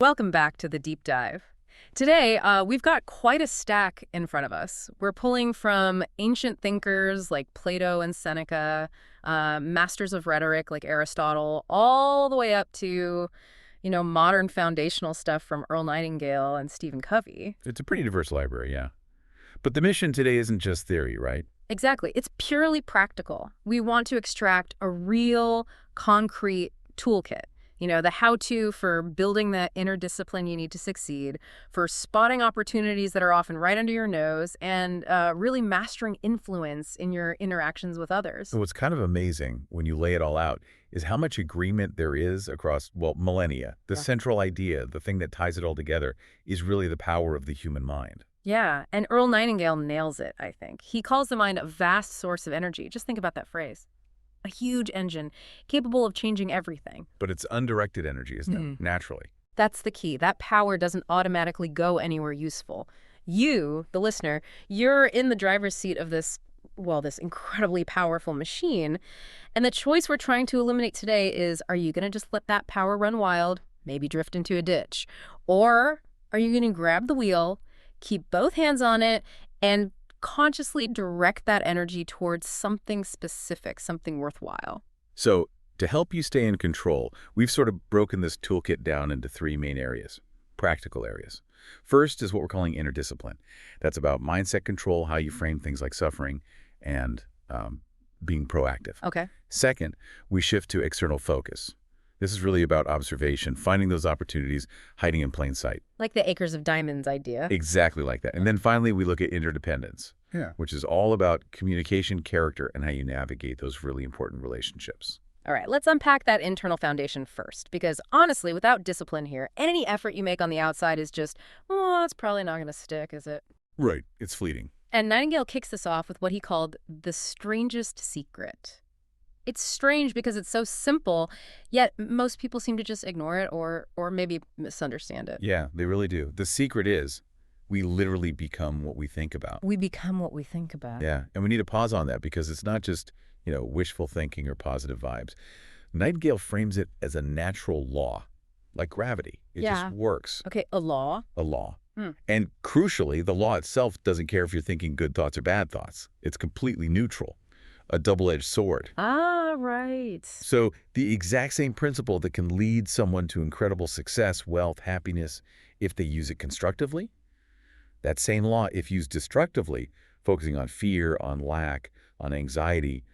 Welcome back to the deep dive. Today, we've got quite a stack in front of us. We're pulling from ancient thinkers like Plato and Seneca, masters of rhetoric like Aristotle, all the way up to, modern foundational stuff from Earl Nightingale and Stephen Covey. It's a pretty diverse library, yeah. But the mission today isn't just theory, right? Exactly. It's purely practical. We want to extract a real, concrete toolkit. The how-to for building that inner discipline you need to succeed, for spotting opportunities that are often right under your nose, and really mastering influence in your interactions with others. So what's kind of amazing when you lay it all out is how much agreement there is across, well, millennia. The central idea, the thing that ties it all together, is really the power of the human mind. Yeah, and Earl Nightingale nails it, I think. He calls the mind a vast source of energy. Just think about that phrase. A huge engine capable of changing everything. But it's undirected energy, isn't it? Naturally. That's the key. That power doesn't automatically go anywhere useful. You, the listener, you're in the driver's seat of this incredibly powerful machine. And the choice we're trying to eliminate today is, are you going to just let that power run wild, maybe drift into a ditch? Or are you going to grab the wheel, keep both hands on it, and consciously direct that energy towards something specific, something worthwhile? So to help you stay in control, we've sort of broken this toolkit down into three main areas, practical areas. First is what we're calling inner discipline. That's about mindset control, how you frame things like suffering, and being proactive. Okay. Second, we shift to external focus. This is really about observation, finding those opportunities, hiding in plain sight. Like the acres of diamonds idea. Exactly like that. And then finally, we look at interdependence, which is all about communication, character, and how you navigate those really important relationships. All right, let's unpack that internal foundation first, because honestly, without discipline here, any effort you make on the outside is just, it's probably not going to stick, is it? Right. It's fleeting. And Nightingale kicks this off with what he called the strangest secret. It's strange because it's so simple, yet most people seem to just ignore it or maybe misunderstand it. Yeah, they really do. The secret is we literally become what we think about. We become what we think about. Yeah, and we need to pause on that because it's not just, wishful thinking or positive vibes. Nightingale frames it as a natural law, like gravity. It just works. Okay, a law? A law. And crucially, the law itself doesn't care if you're thinking good thoughts or bad thoughts. It's completely neutral. A double-edged sword. Ah, right. So the exact same principle that can lead someone to incredible success, wealth, happiness, if they use it constructively, that same law, if used destructively, focusing on fear, on lack, on anxiety,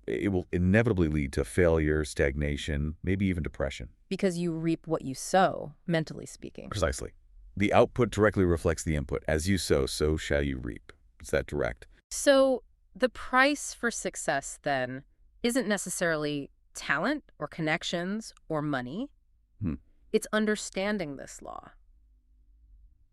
it will inevitably lead to failure, stagnation, maybe even depression. Because you reap what you sow, mentally speaking. Precisely. The output directly reflects the input. As you sow, so shall you reap. It's that direct. So the price for success, then, isn't necessarily talent or connections or money. It's understanding this law,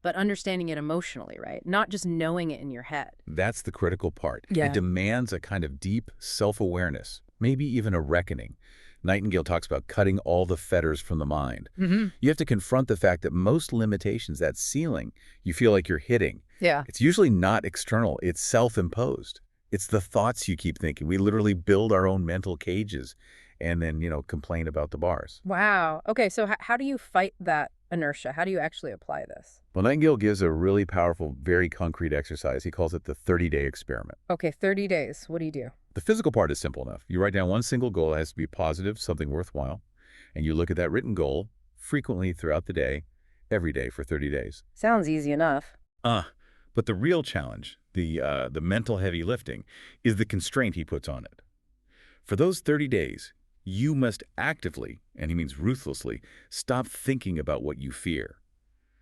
but understanding it emotionally, right? Not just knowing it in your head. That's the critical part. Yeah. It demands a kind of deep self-awareness, maybe even a reckoning. Nightingale talks about cutting all the fetters from the mind. You have to confront the fact that most limitations, that ceiling you feel like you're hitting, it's usually not external, it's self-imposed. It's the thoughts you keep thinking. We literally build our own mental cages and then, complain about the bars. Wow. Okay, so how do you fight that inertia? How do you actually apply this? Well, Nightingale gives a really powerful, very concrete exercise. He calls it the 30-day experiment. Okay, 30 days. What do you do? The physical part is simple enough. You write down one single goal. It has to be positive, something worthwhile. And you look at that written goal frequently throughout the day, every day for 30 days. Sounds easy enough. But the real challenge, the mental heavy lifting, is the constraint he puts on it. For those 30 days, you must actively, and he means ruthlessly, stop thinking about what you fear.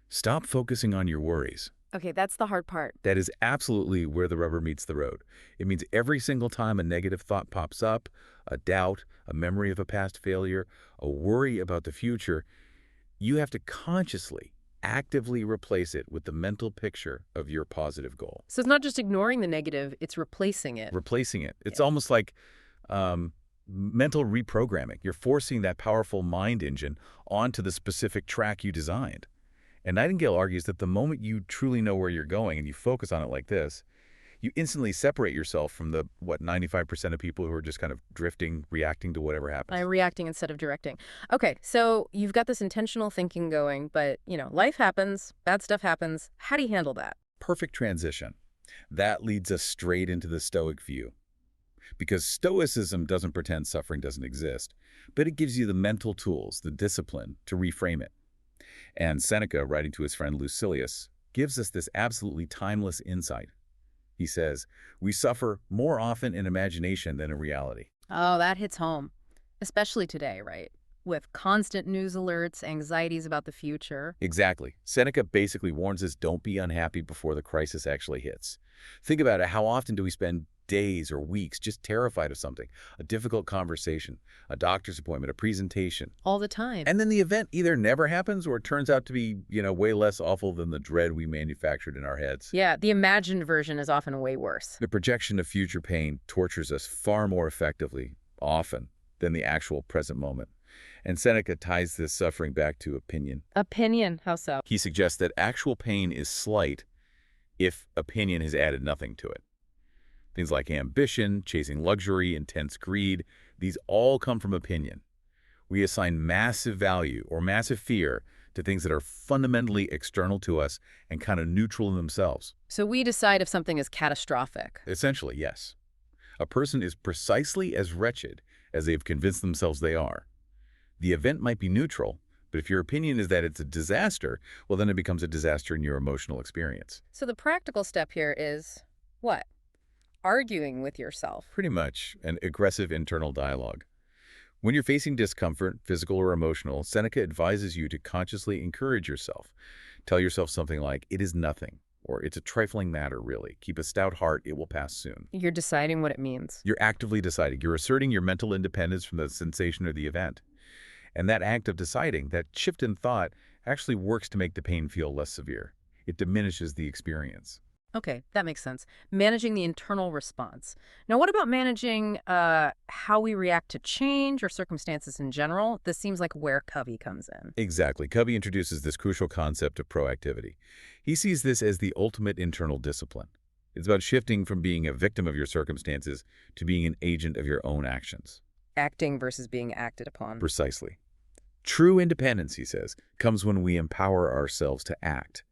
Stop focusing on your worries. Okay, that's the hard part. That is absolutely where the rubber meets the road. It means every single time a negative thought pops up, a doubt, a memory of a past failure, a worry about the future, you have to consciously, actively replace it with the mental picture of your positive goal. So it's not just ignoring the negative, it's replacing it. Replacing it. It's almost like mental reprogramming. You're forcing that powerful mind engine onto the specific track you designed. And Nightingale argues that the moment you truly know where you're going and you focus on it like this, You instantly separate yourself from the, 95% of people who are just kind of drifting, reacting to whatever I'm happens. reacting instead of directing. Okay, so you've got this intentional thinking going, but, life happens, bad stuff happens. How do you handle that? Perfect transition. That leads us straight into the Stoic view. Because Stoicism doesn't pretend suffering doesn't exist, but it gives you the mental tools, the discipline, to reframe it. And Seneca, writing to his friend Lucilius, gives us this absolutely timeless insight. He says, "We suffer more often in imagination than in reality." Oh, that hits home, especially today, right? With constant news alerts, anxieties about the future. Exactly. Seneca basically warns us, don't be unhappy before the crisis actually hits. Think about it. How often do we spend days or weeks just terrified of something? A difficult conversation, a doctor's appointment, a presentation. All the time. And then the event either never happens or it turns out to be, way less awful than the dread we manufactured in our heads. Yeah, the imagined version is often way worse. The projection of future pain tortures us far more effectively, often, than the actual present moment. And Seneca ties this suffering back to opinion. Opinion, how so? He suggests that actual pain is slight if opinion has added nothing to it. Things like ambition, chasing luxury, intense greed, these all come from opinion. We assign massive value or massive fear to things that are fundamentally external to us and kind of neutral in themselves. So we decide if something is catastrophic. Essentially, yes. A person is precisely as wretched as they've convinced themselves they are. The event might be neutral, but if your opinion is that it's a disaster, well, then it becomes a disaster in your emotional experience. So the practical step here is what? Arguing with yourself. Pretty much an aggressive internal dialogue. When you're facing discomfort, physical or emotional, Seneca advises you to consciously encourage yourself. Tell yourself something like, "It is nothing," or "It's a trifling matter, really. Keep a stout heart, it will pass soon." You're deciding what it means. You're actively deciding. You're asserting your mental independence from the sensation or the event. And that act of deciding, that shift in thought, actually works to make the pain feel less severe. It diminishes the experience. Okay, that makes sense. Managing the internal response. Now, what about managing how we react to change or circumstances in general? This seems like where Covey comes in. Exactly. Covey introduces this crucial concept of proactivity. He sees this as the ultimate internal discipline. It's about shifting from being a victim of your circumstances to being an agent of your own actions. Acting versus being acted upon. Precisely. True independence, he says, comes when we empower ourselves to act,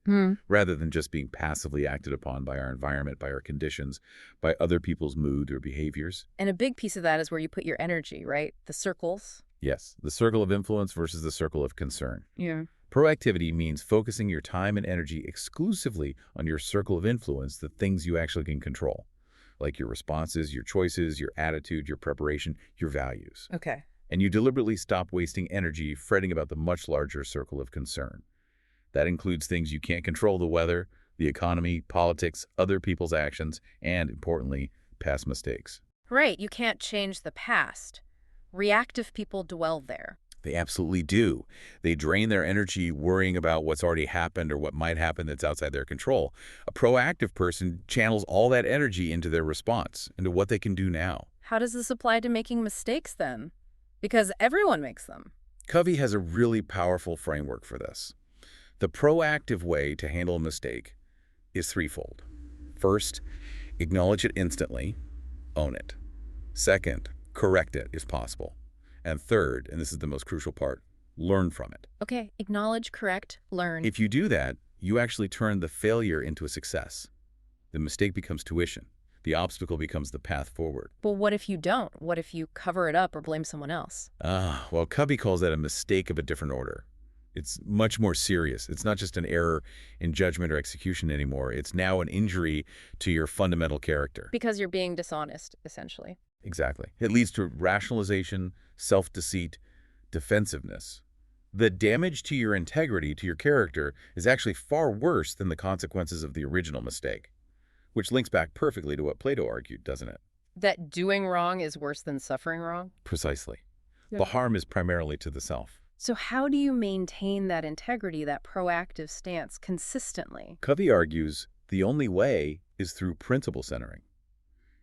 rather than just being passively acted upon by our environment, by our conditions, by other people's mood or behaviors. And a big piece of that is where you put your energy, right? The circles. Yes, the circle of influence versus the circle of concern. Yeah. Proactivity means focusing your time and energy exclusively on your circle of influence, the things you actually can control, like your responses, your choices, your attitude, your preparation, your values. Okay. And you deliberately stop wasting energy fretting about the much larger circle of concern. That includes things you can't control: the weather, the economy, politics, other people's actions, and, importantly, past mistakes. Right, you can't change the past. Reactive people dwell there. They absolutely do. They drain their energy worrying about what's already happened or what might happen that's outside their control. A proactive person channels all that energy into their response, into what they can do now. How does this apply to making mistakes then? Because everyone makes them. Covey has a really powerful framework for this. The proactive way to handle a mistake is threefold. First, acknowledge it instantly, own it. Second, correct it if possible. And third, and this is the most crucial part, learn from it. Okay, acknowledge, correct, learn. If you do that, you actually turn the failure into a success. The mistake becomes tuition. The obstacle becomes the path forward. But what if you don't? What if you cover it up or blame someone else? Well, Covey calls that a mistake of a different order. It's much more serious. It's not just an error in judgment or execution anymore. It's now an injury to your fundamental character. Because you're being dishonest, essentially. Exactly. It leads to rationalization, self-deceit, defensiveness. The damage to your integrity, to your character, is actually far worse than the consequences of the original mistake. Which links back perfectly to what Plato argued, doesn't it? That doing wrong is worse than suffering wrong? Precisely. Yeah. The harm is primarily to the self. So how do you maintain that integrity, that proactive stance, consistently? Covey argues the only way is through principle centering.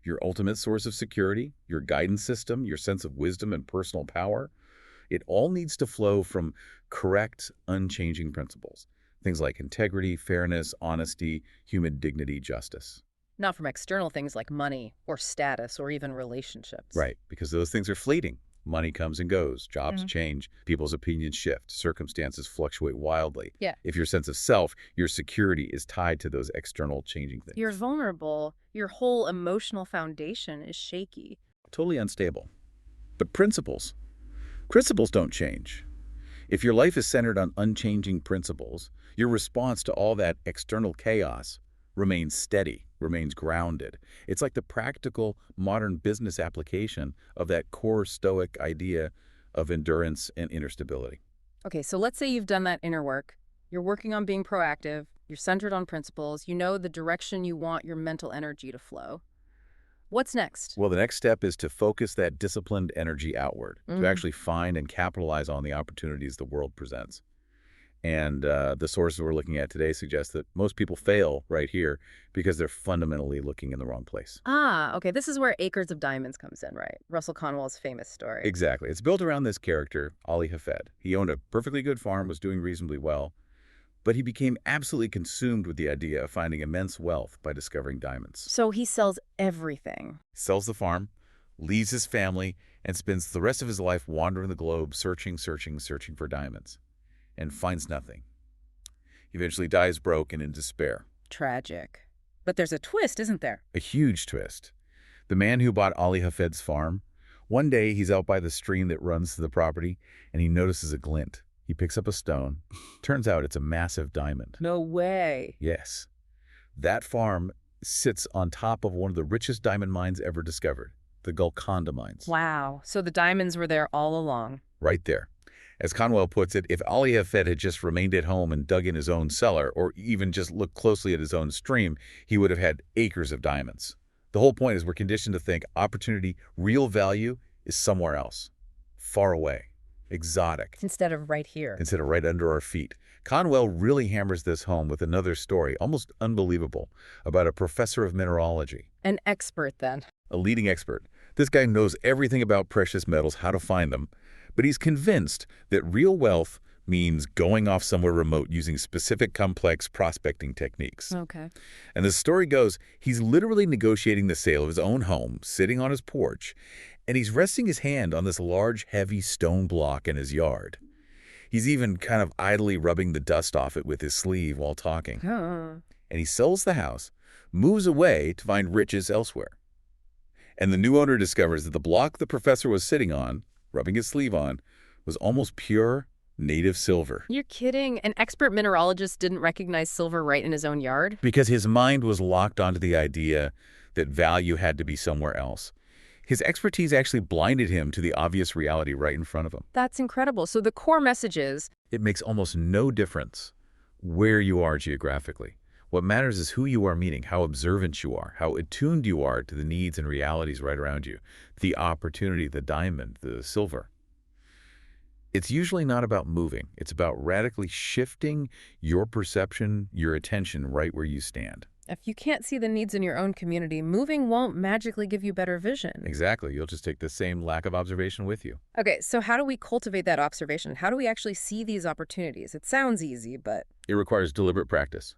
Your ultimate source of security, your guidance system, your sense of wisdom and personal power, it all needs to flow from correct, unchanging principles. Things like integrity, fairness, honesty, human dignity, justice. not from external things like money or status or even relationships. Right, because those things are fleeting. Money comes and goes, jobs change, people's opinions shift, circumstances fluctuate wildly. Yeah. If your sense of self, your security is tied to those external changing things. You're vulnerable. Your whole emotional foundation is shaky. Totally unstable. But principles don't change. If your life is centered on unchanging principles, your response to all that external chaos remains steady, remains grounded. It's like the practical modern business application of that core Stoic idea of endurance and inner stability. Okay, so let's say you've done that inner work. You're working on being proactive. You're centered on principles. You know the direction you want your mental energy to flow. What's next? Well, the next step is to focus that disciplined energy outward, to Mhm. actually find and capitalize on the opportunities the world presents. And the sources we're looking at today suggest that most people fail right here because they're fundamentally looking in the wrong place. Ah, okay, this is where Acres of Diamonds comes in, right? Russell Conwell's famous story. Exactly. It's built around this character, Ali Hafed. He owned a perfectly good farm, was doing reasonably well, but he became absolutely consumed with the idea of finding immense wealth by discovering diamonds. So he sells everything. Sells the farm, leaves his family, and spends the rest of his life wandering the globe searching for diamonds, and finds nothing. He eventually dies broke and in despair. Tragic. But there's a twist, isn't there? A huge twist. The man who bought Ali Hafed's farm, one day he's out by the stream that runs to the property, and he notices a glint. He picks up a stone. Turns out it's a massive diamond. No way. Yes. That farm sits on top of one of the richest diamond mines ever discovered, the Golconda mines. Wow. So the diamonds were there all along. Right there. As Conwell puts it, if Ali Hafed had just remained at home and dug in his own cellar, or even just looked closely at his own stream, he would have had acres of diamonds. The whole point is we're conditioned to think opportunity, real value, is somewhere else, far away, exotic, Instead of right here. instead of right under our feet. Conwell really hammers this home with another story, almost unbelievable, about a professor of mineralogy. An expert, then. A leading expert. This guy knows everything about precious metals, how to find them, but he's convinced that real wealth means going off somewhere remote using specific complex prospecting techniques. Okay. And the story goes, he's literally negotiating the sale of his own home, sitting on his porch, and he's resting his hand on this large, heavy stone block in his yard. He's even kind of idly rubbing the dust off it with his sleeve while talking. Huh. And he sells the house, moves away to find riches elsewhere. And the new owner discovers that the block the professor was sitting on, rubbing his sleeve on, was almost pure native silver. You're kidding. An expert mineralogist didn't recognize silver right in his own yard? Because his mind was locked onto the idea that value had to be somewhere else. His expertise actually blinded him to the obvious reality right in front of him. That's incredible. So the core message is, It makes almost no difference where you are geographically. What matters is who you are meeting, how observant you are, how attuned you are to the needs and realities right around you, the opportunity, the diamond, the silver. It's usually not about moving. It's about radically shifting your perception, your attention right where you stand. if you can't see the needs in your own community, moving won't magically give you better vision. Exactly. You'll just take the same lack of observation with you. Okay, so how do we cultivate that observation? How do we actually see these opportunities? It sounds easy, but It requires deliberate practice.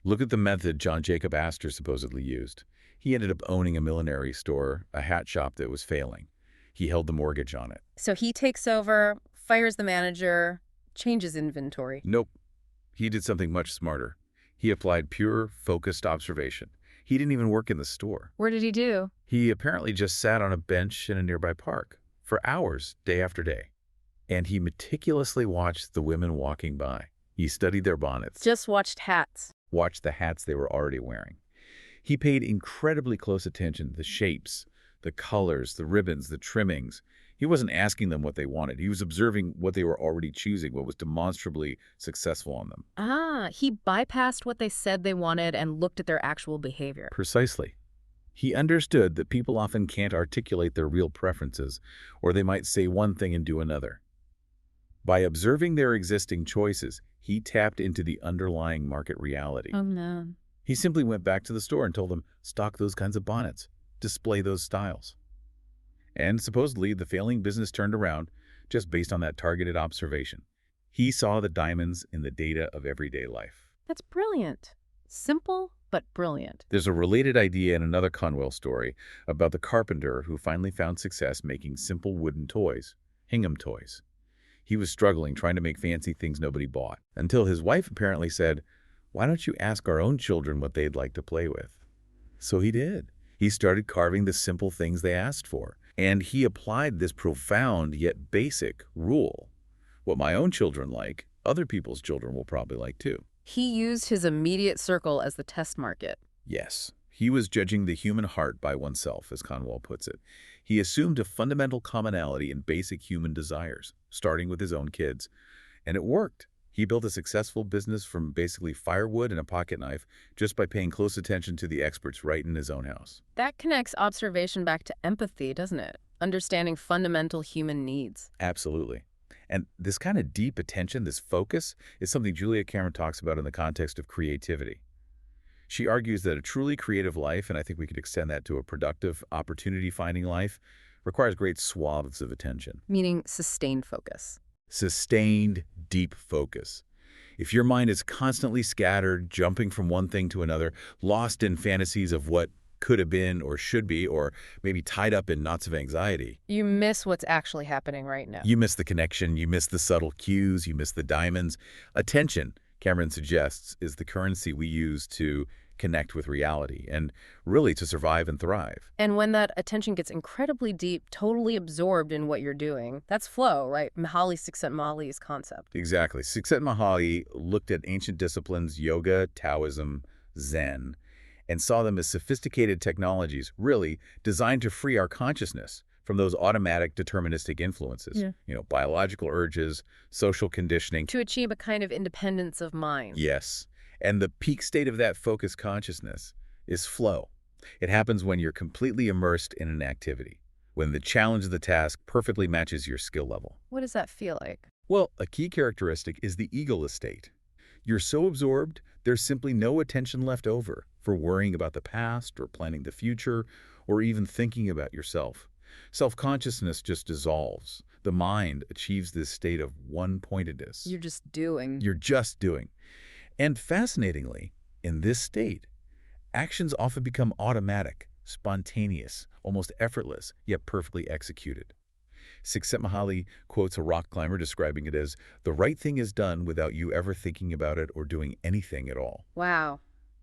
Look at the method John Jacob Astor supposedly used. He ended up owning a millinery store, a hat shop that was failing. He held the mortgage on it. so he takes over, fires the manager, changes inventory. Nope. He did something much smarter. He applied pure, focused observation. He didn't even work in the store. What did he do? He apparently just sat on a bench in a nearby park for hours, day after day. And he meticulously watched the women walking by. He studied their bonnets, Just watched hats. watched the hats they were already wearing. He paid incredibly close attention to the shapes, the colors, the ribbons, the trimmings. He wasn't asking them what they wanted. He was observing what they were already choosing, what was demonstrably successful on them. Ah, he bypassed what they said they wanted and looked at their actual behavior. Precisely. He understood that people often can't articulate their real preferences, or they might say one thing and do another. By observing their existing choices, he tapped into the underlying market reality. Oh, no. He simply went back to the store and told them, stock those kinds of bonnets, display those styles. And supposedly, the failing business turned around just based on that targeted observation. He saw the diamonds in the data of everyday life. That's brilliant. Simple, but brilliant. There's a related idea in another Conwell story about the carpenter who finally found success making simple wooden toys, Hingham toys. He was struggling trying to make fancy things nobody bought, until his wife apparently said, "Why don't you ask our own children what they'd like to play with?" So he did. He started carving the simple things they asked for, and he applied this profound yet basic rule. What my own children like, other people's children will probably like too. He used his immediate circle as the test market. Yes, he was judging the human heart by oneself, as Conwell puts it. He assumed a fundamental commonality in basic human desires, starting with his own kids. And it worked. He built a successful business from basically firewood and a pocket knife just by paying close attention to the experts right in his own house. That connects observation back to empathy, doesn't it? Understanding fundamental human needs. Absolutely. And this kind of deep attention, this focus, is something Julia Cameron talks about in the context of creativity. She argues that a truly creative life, and I think we could extend that to a productive, opportunity-finding life, requires great swaths of attention. Meaning sustained focus. Sustained, deep focus. If your mind is constantly scattered, jumping from one thing to another, lost in fantasies of what could have been or should be, or maybe tied up in knots of anxiety, You miss what's actually happening right now. you miss the connection, you miss the subtle cues, you miss the diamonds. Attention, Cameron suggests, is the currency we use to connect with reality and really to survive and thrive. And when that attention gets incredibly deep, totally absorbed in what you're doing, that's flow, right? Mihaly Csikszentmihalyi's concept. Exactly. Csikszentmihalyi looked at ancient disciplines, yoga, Taoism, Zen, and saw them as sophisticated technologies, really designed to free our consciousness from those automatic deterministic influences. Yeah. Biological urges, social conditioning. To achieve a kind of independence of mind. Yes. And the peak state of that focused consciousness is flow. It happens when you're completely immersed in an activity, when the challenge of the task perfectly matches your skill level. What does that feel like? Well, a key characteristic is the egoless state. You're so absorbed, there's simply no attention left over for worrying about the past or planning the future or even thinking about yourself. Self-consciousness just dissolves. The mind achieves this state of one-pointedness. You're just doing. You're just doing. And fascinatingly, in this state, actions often become automatic, spontaneous, almost effortless, yet perfectly executed. Csikszentmihalyi quotes a rock climber describing it as, "The right thing is done without you ever thinking about it or doing anything at all." Wow.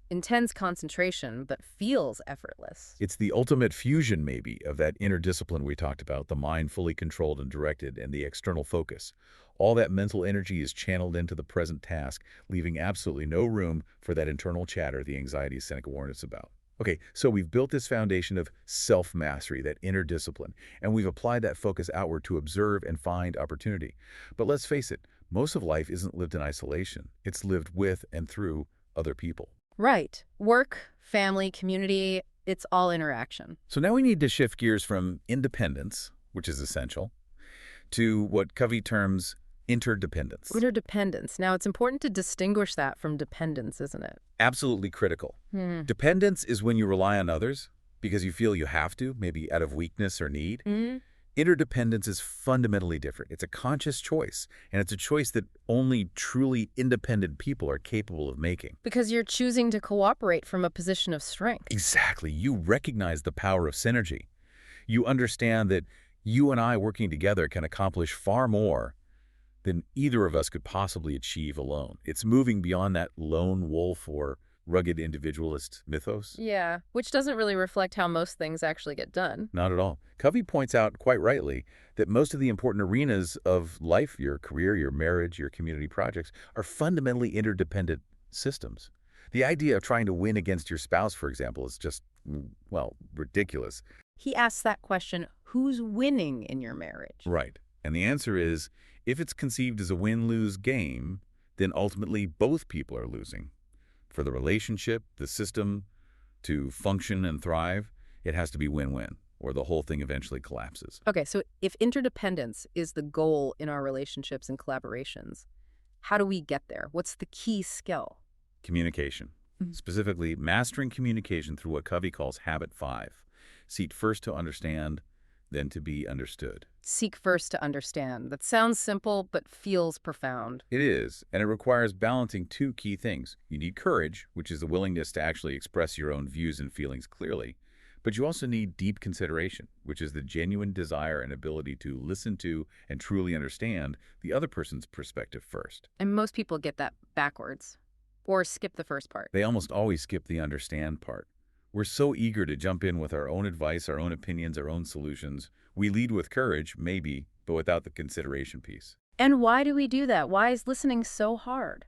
Intense concentration, but feels effortless. It's the ultimate fusion, maybe, of that inner discipline we talked about, the mind fully controlled and directed, and the external focus. All that mental energy is channeled into the present task, leaving absolutely no room for that internal chatter the anxiety Seneca warned us about. Okay, so we've built this foundation of self-mastery, that inner discipline, and we've applied that focus outward to observe and find opportunity. But let's face it, most of life isn't lived in isolation. It's lived with and through other people. Right. Work, family, community, it's all interaction. So now we need to shift gears from independence, which is essential, to what Covey terms interdependence. Interdependence. Now, it's important to distinguish that from dependence, isn't it? Absolutely critical. Dependence is when you rely on others because you feel you have to, maybe out of weakness or need. Interdependence is fundamentally different. It's a conscious choice, and it's a choice that only truly independent people are capable of making. Because you're choosing to cooperate from a position of strength. Exactly. You recognize the power of synergy. You understand that you and I working together can accomplish far more than either of us could possibly achieve alone. It's moving beyond that lone wolf or rugged individualist mythos. Yeah, which doesn't really reflect how most things actually get done. Not at all. Covey points out, quite rightly, that most of the important arenas of life, your career, your marriage, your community projects, are fundamentally interdependent systems. The idea of trying to win against your spouse, for example, is just, well, ridiculous. He asks that question, who's winning in your marriage? Right. And the answer is, if it's conceived as a win-lose game, then ultimately both people are losing. For the relationship, the system, to function and thrive, it has to be win-win, or the whole thing eventually collapses. Okay, so if interdependence is the goal in our relationships and collaborations, how do we get there? What's the key skill? Communication. Specifically, mastering communication through what Covey calls Habit 5. Seek first to understand, than to be understood. Seek first to understand. That sounds simple, but feels profound. It is, and it requires balancing two key things. You need courage, which is the willingness to actually express your own views and feelings clearly. But you also need deep consideration, which is the genuine desire and ability to listen to and truly understand the other person's perspective first. And most people get that backwards, or skip the first part. They almost always skip the understand part. We're so eager to jump in with our own advice, our own opinions, our own solutions. We lead with courage, maybe, but without the consideration piece. And why do we do that? Why is listening so hard?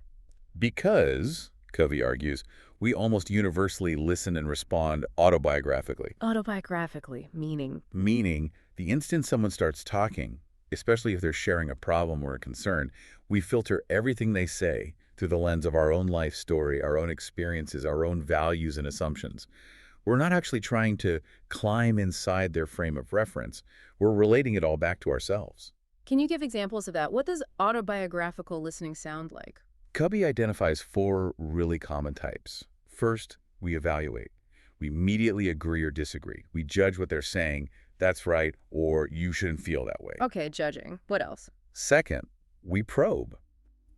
Because, Covey argues, we almost universally listen and respond autobiographically. Autobiographically, meaning? Meaning, the instant someone starts talking, especially if they're sharing a problem or a concern, we filter everything they say through the lens of our own life story, our own experiences, our own values and assumptions. We're not actually trying to climb inside their frame of reference. We're relating it all back to ourselves. Can you give examples of that? What does autobiographical listening sound like? Covey identifies 4 really common types. First, we evaluate. We immediately agree or disagree. We judge what they're saying, that's right, or you shouldn't feel that way. Okay, judging. What else? Second, we probe.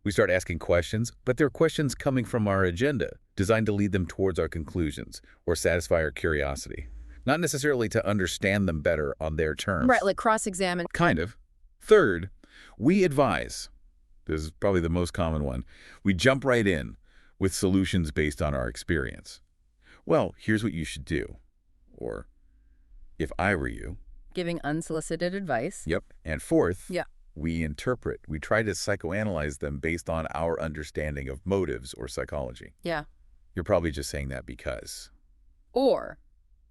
We start asking questions, but they're questions coming from our agenda, designed to lead them towards our conclusions or satisfy our curiosity, not necessarily to understand them better on their terms. Right, like cross-examine. Kind of. Third, we advise. This is probably the most common one. We jump right in with solutions based on our experience. Well, here's what you should do. Or, if I were you. Giving unsolicited advice. Yep. And fourth, Yeah. we interpret. We try to psychoanalyze them based on our understanding of motives or psychology. Yeah. You're probably just saying that because. Or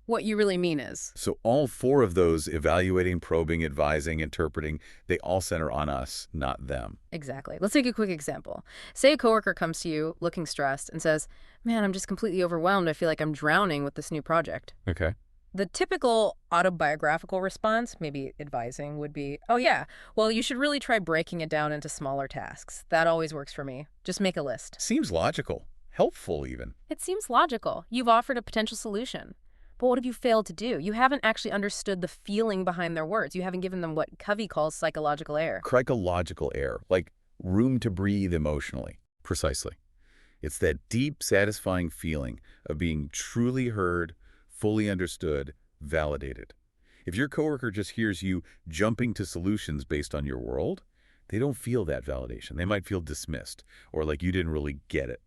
what you really mean is. So all 4 of those, evaluating, probing, advising, interpreting, they all center on us, not them. Exactly. Let's take a quick example. Say a coworker comes to you looking stressed and says, "Man, I'm just completely overwhelmed. I feel like I'm drowning with this new project." Okay. The typical autobiographical response, maybe advising, would be, "Oh yeah, well, you should really try breaking it down into smaller tasks. That always works for me. Just make a list." Seems logical. Helpful, even. It seems logical. You've offered a potential solution. But what have you failed to do? You haven't actually understood the feeling behind their words. You haven't given them what Covey calls psychological air. Psychological air, like room to breathe emotionally. Precisely. It's that deep, satisfying feeling of being truly heard, fully understood, validated. If your coworker just hears you jumping to solutions based on your world, they don't feel that validation. They might feel dismissed or like you didn't really get it.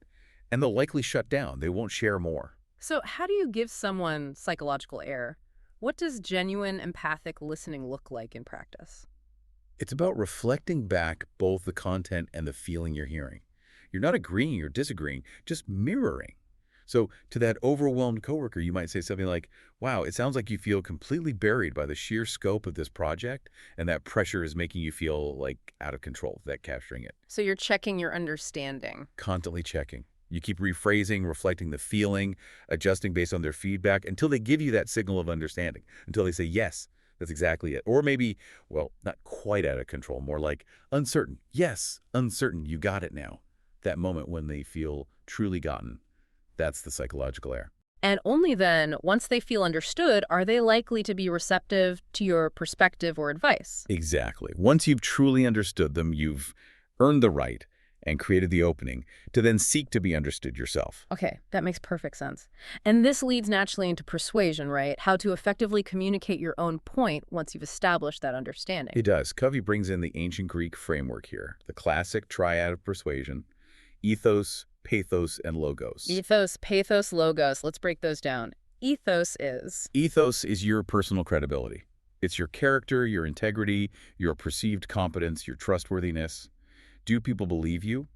And they'll likely shut down. They won't share more. So how do you give someone psychological air? What does genuine empathic listening look like in practice? It's about reflecting back both the content and the feeling you're hearing. You're not agreeing or disagreeing, just mirroring. So to that overwhelmed coworker, you might say something like, "Wow, it sounds like you feel completely buried by the sheer scope of this project, and that pressure is making you feel like out of control," that capturing it. So you're checking your understanding. Constantly checking. You keep rephrasing, reflecting the feeling, adjusting based on their feedback until they give you that signal of understanding, until they say, "Yes, that's exactly it." Or maybe, well, not quite out of control, more like uncertain. "Yes, uncertain, you got it now." That moment when they feel truly gotten. That's the psychological air. And only then, once they feel understood, are they likely to be receptive to your perspective or advice. Exactly. Once you've truly understood them, you've earned the right and created the opening to then seek to be understood yourself. Okay, that makes perfect sense. And this leads naturally into persuasion, right? How to effectively communicate your own point once you've established that understanding. It does. Covey brings in the ancient Greek framework here, the classic triad of persuasion: ethos, pathos, and logos. Ethos, pathos, logos. Let's break those down. Ethos is? Ethos is your personal credibility. It's your character, your integrity, your perceived competence, your trustworthiness. Do people believe you?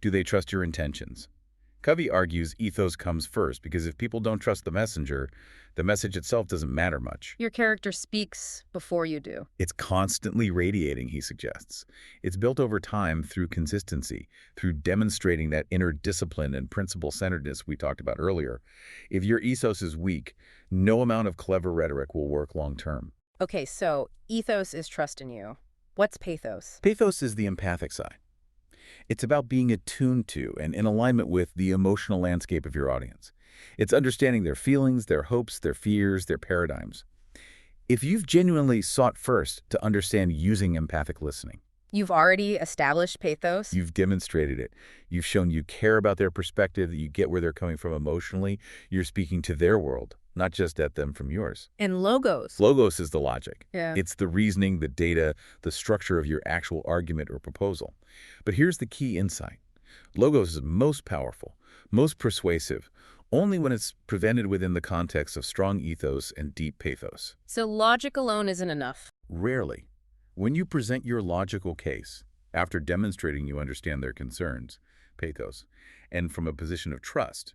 Do they trust your intentions? Covey argues ethos comes first because if people don't trust the messenger, the message itself doesn't matter much. Your character speaks before you do. It's constantly radiating, he suggests. It's built over time through consistency, through demonstrating that inner discipline and principle-centeredness we talked about earlier. If your ethos is weak, no amount of clever rhetoric will work long-term. Okay, so ethos is trust in you. What's pathos? Pathos is the empathic side. It's about being attuned to and in alignment with the emotional landscape of your audience. It's understanding their feelings, their hopes, their fears, their paradigms. if you've genuinely sought first to understand using empathic listening. You've already established pathos? You've demonstrated it. You've shown you care about their perspective, that you get where they're coming from emotionally. You're speaking to their world, not just at them from yours. And logos. Logos is the logic. Yeah. It's the reasoning, the data, the structure of your actual argument or proposal. But here's the key insight. Logos is most powerful, most persuasive, only when it's presented within the context of strong ethos and deep pathos. So logic alone isn't enough. Rarely. When you present your logical case, after demonstrating you understand their concerns, pathos, and from a position of trust,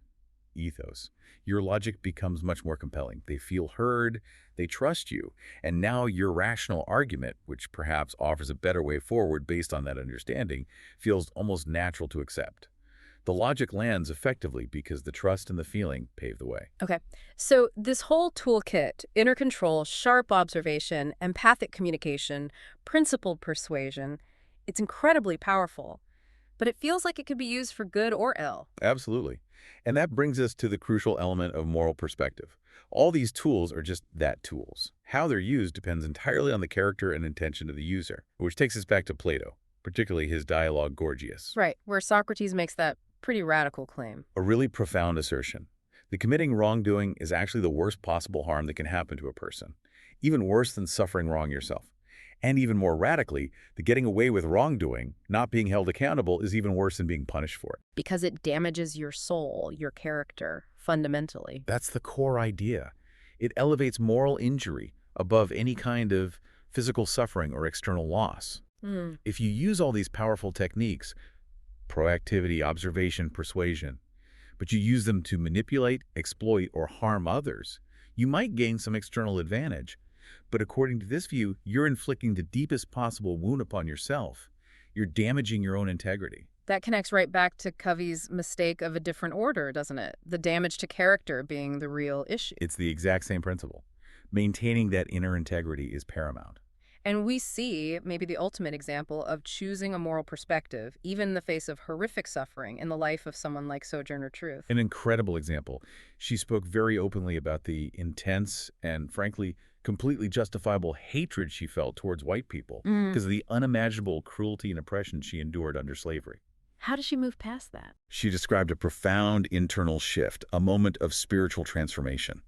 ethos, your logic becomes much more compelling. They feel heard, they trust you, and now your rational argument, which perhaps offers a better way forward based on that understanding, feels almost natural to accept. The logic lands effectively because the trust and the feeling pave the way. Okay, so this whole toolkit, inner control, sharp observation, empathic communication, principled persuasion, it's incredibly powerful. But it feels like it could be used for good or ill. Absolutely. And that brings us to the crucial element of moral perspective. All these tools are just that, tools. How they're used depends entirely on the character and intention of the user, which takes us back to Plato, particularly his dialogue Gorgias. Right, where Socrates makes that pretty radical claim. A really profound assertion. The committing wrongdoing is actually the worst possible harm that can happen to a person, even worse than suffering wrong yourself. And even more radically, the getting away with wrongdoing, not being held accountable, is even worse than being punished for it. Because it damages your soul, your character, fundamentally. That's the core idea. It elevates moral injury above any kind of physical suffering or external loss. If you use all these powerful techniques, proactivity, observation, persuasion, but you use them to manipulate, exploit, or harm others, you might gain some external advantage. But according to this view, you're inflicting the deepest possible wound upon yourself. You're damaging your own integrity. That connects right back to Covey's mistake of a different order, doesn't it? The damage to character being the real issue. It's the exact same principle. Maintaining that inner integrity is paramount. And we see maybe the ultimate example of choosing a moral perspective, even in the face of horrific suffering in the life of someone like Sojourner Truth. An incredible example. She spoke very openly about the intense and, frankly, completely justifiable hatred she felt towards white people because of the unimaginable cruelty and oppression she endured under slavery. How does she move past that? She described a profound internal shift, a moment of spiritual transformation.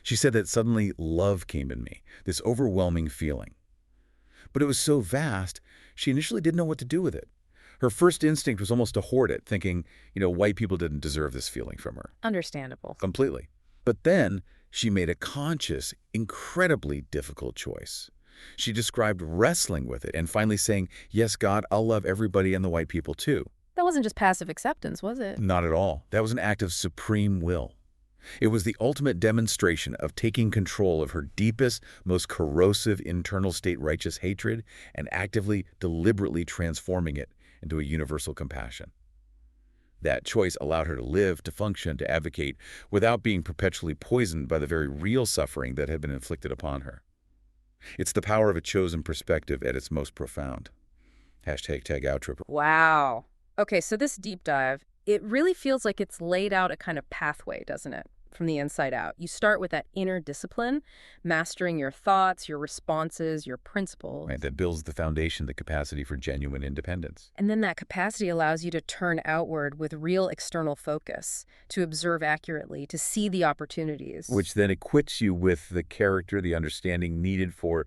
She said that suddenly love came in me, this overwhelming feeling. But it was so vast, she initially didn't know what to do with it. Her first instinct was almost to hoard it, thinking, white people didn't deserve this feeling from her. Understandable. Completely. But then she made a conscious, incredibly difficult choice. She described wrestling with it and finally saying, yes, God, I'll love everybody and the white people too. That wasn't just passive acceptance, was it? Not at all. That was an act of supreme will. It was the ultimate demonstration of taking control of her deepest, most corrosive internal state righteous hatred and actively, deliberately transforming it into a universal compassion. That choice allowed her to live, to function, to advocate without being perpetually poisoned by the very real suffering that had been inflicted upon her. It's the power of a chosen perspective at its most profound. #tag outro. Wow. Okay, so this deep dive, it really feels like it's laid out a kind of pathway, doesn't it? From the inside out. You start with that inner discipline, mastering your thoughts, your responses, your principles. Right, that builds the foundation, the capacity for genuine independence. And then that capacity allows you to turn outward with real external focus, to observe accurately, to see the opportunities. Which then equips you with the character, the understanding needed for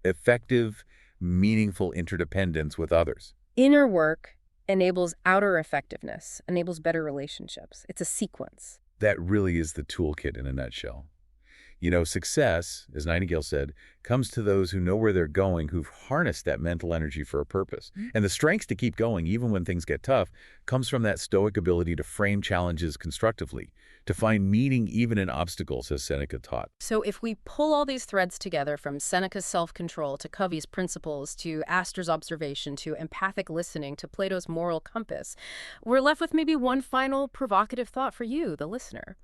effective, meaningful interdependence with others. Inner work enables outer effectiveness, enables better relationships. It's a sequence. That really is the toolkit in a nutshell. Success, as Nightingale said, comes to those who know where they're going, who've harnessed that mental energy for a purpose. And the strength to keep going, even when things get tough, comes from that stoic ability to frame challenges constructively, to find meaning even in obstacles, as Seneca taught. So if we pull all these threads together, from Seneca's self-control to Covey's principles to Astor's observation to empathic listening to Plato's moral compass, we're left with maybe one final provocative thought for you, the listener.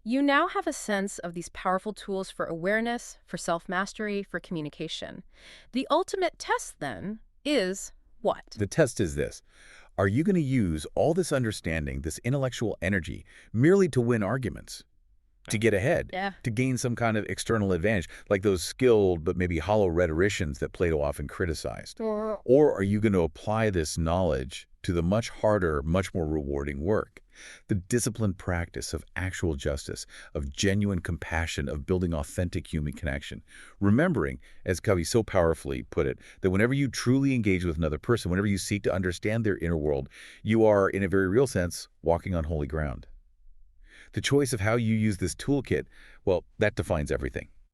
You now have a sense of these powerful tools for awareness, for self-mastery, for communication. The ultimate test, then, is what? The test is this. Are you going to use all this understanding, this intellectual energy, merely to win arguments? to get ahead, Yeah. to gain some kind of external advantage, like those skilled but maybe hollow rhetoricians that Plato often criticized? Or are you going to apply this knowledge to the much harder, much more rewarding work? The disciplined practice of actual justice, of genuine compassion, of building authentic human connection. Remembering, as Covey so powerfully put it, that whenever you truly engage with another person, whenever you seek to understand their inner world, you are, in a very real sense, walking on holy ground. The choice of how you use this toolkit, well, that defines everything.